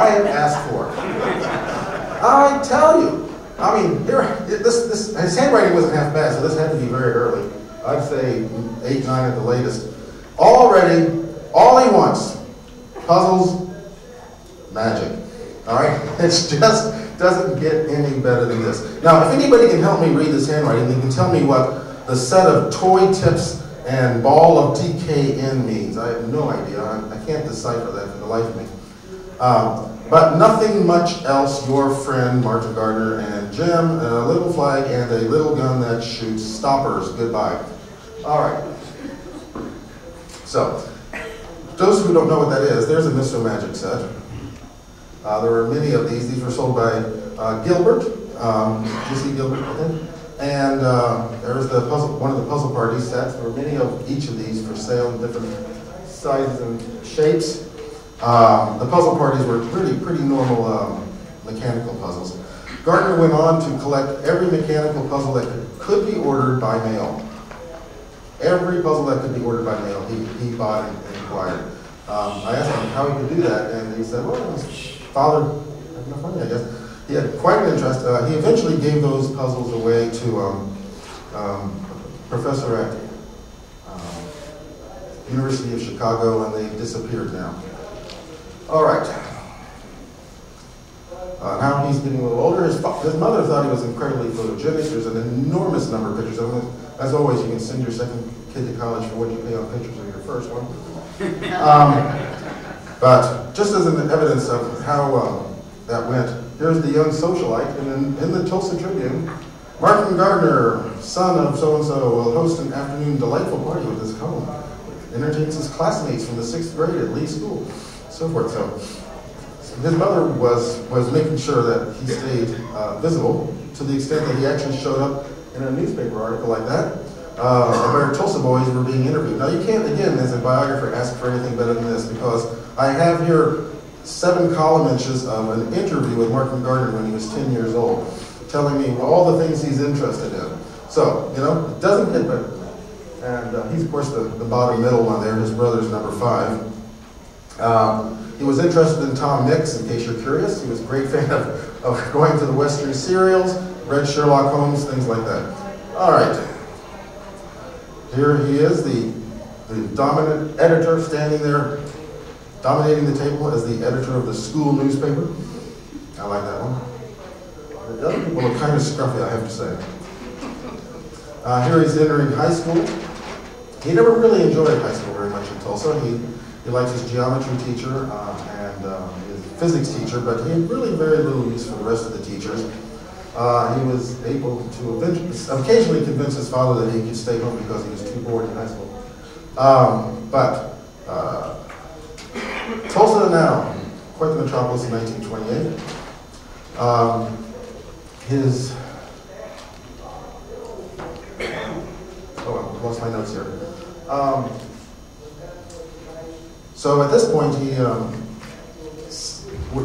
I have asked for. I tell you. I mean, his handwriting wasn't half bad, so this had to be very early. I'd say 8, 9 at the latest. Already, all he wants, puzzles, magic. All right? It just doesn't get any better than this. Now, if anybody can help me read this handwriting, they can tell me what the set of toy tips and ball of DKN means. I have no idea. I can't decipher that for the life of me. But nothing much else. Your friend, Martin Gardner, and Jim, a little flag and a little gun that shoots stoppers. Goodbye. All right. So, those who don't know what that is, there's a Mr. Magic set. There were many of these. These were sold by Gilbert, J.C. Gilbert, I think. And there's the puzzle, one of the puzzle party sets. There were many of each of these for sale in different sizes and shapes. The puzzle parties were pretty normal mechanical puzzles. Gardner went on to collect every mechanical puzzle that could be ordered by mail. Every puzzle that could be ordered by mail, he bought and acquired. I asked him how he could do that, and he said, well, his father had enough money, I guess. He had quite an interest. He eventually gave those puzzles away to a professor at University of Chicago, and they disappeared now. All right. Now he's getting a little older. His mother thought he was incredibly photogenic. There's an enormous number of pictures of him. As always, you can send your second kid to college for what you pay on pictures of your first one. But just as an evidence of how that went, here's the young socialite, and in the Tulsa Tribune, Martin Gardner, son of so-and-so, will host an afternoon delightful party with his home. Entertains his classmates from the 6th grade at Lee School, so forth. So his mother was making sure that he stayed visible to the extent that he actually showed up in a newspaper article like that, where Tulsa boys were being interviewed. Now you can't, again, as a biographer, ask for anything better than this, because I have here 7 column inches of an interview with Martin Gardner when he was 10 years old, telling me all the things he's interested in. So, you know, it doesn't get better than that. And he's, of course, the bottom middle one there. His brother's number 5. He was interested in Tom Mix, in case you're curious. He was a great fan of going to the Western serials, read Sherlock Holmes, things like that. All right. Here he is, the dominant editor, standing there, dominating the table as the editor of the school newspaper. I like that one. The other people are kind of scruffy, I have to say. Here he's entering high school. He never really enjoyed high school very much in Tulsa. He liked his geometry teacher and his physics teacher, but he had really very little use for the rest of the teachers. He was able to occasionally convince his father that he could stay home because he was too bored in high school. But Tulsa now, quite the metropolis in 1928. I lost my notes here. So at this point,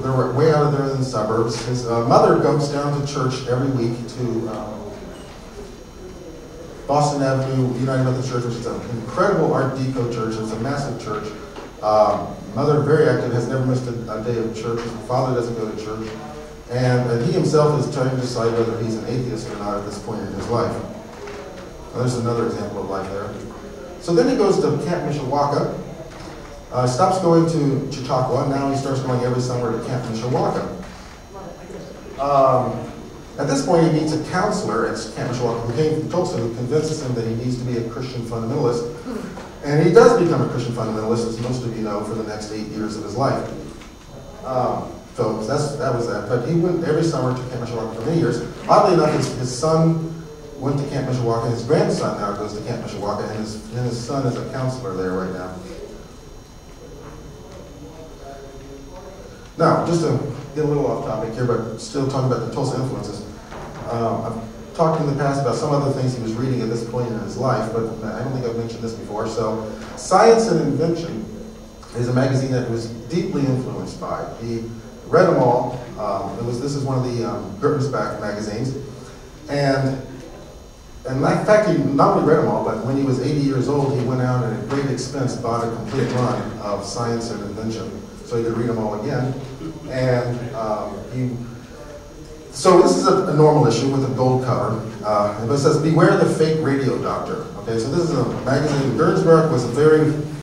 they're way out of there in the suburbs. His mother goes down to church every week to Boston Avenue United Methodist Church, which is an incredible Art Deco church. It's a massive church. Mother, very active, has never missed a day of church. His father doesn't go to church. And he himself is trying to decide whether he's an atheist or not at this point in his life. Now, there's another example of life there. So then he goes to Camp Mishawaka. Stops going to Chautauqua, and now he starts going every summer to Camp Mishawaka. At this point, he meets a counselor at Camp Mishawaka who came from Tulsa, who convinces him that he needs to be a Christian fundamentalist. And he does become a Christian fundamentalist, as most of you know, for the next 8 years of his life. So that was that. But he went every summer to Camp Mishawaka for many years. Oddly enough, his son went to Camp Mishawaka. His grandson now goes to Camp Mishawaka, and his son is a counselor there right now. Now, just to get a little off topic here, but still talking about the Tulsa influences. I've talked in the past about some other things he was reading at this point in his life, but I don't think I've mentioned this before. So, Science and Invention is a magazine that he was deeply influenced by. He read them all. This is one of the Gertensback magazines. And in fact, he not only read them all, but when he was 80 years old, he went out and at great expense bought a complete run of Science and Invention. so you could read them all again. And so this is a normal issue with a gold cover. And it says, "Beware the fake radio doctor." Okay, so this is a magazine. Gernsback was a very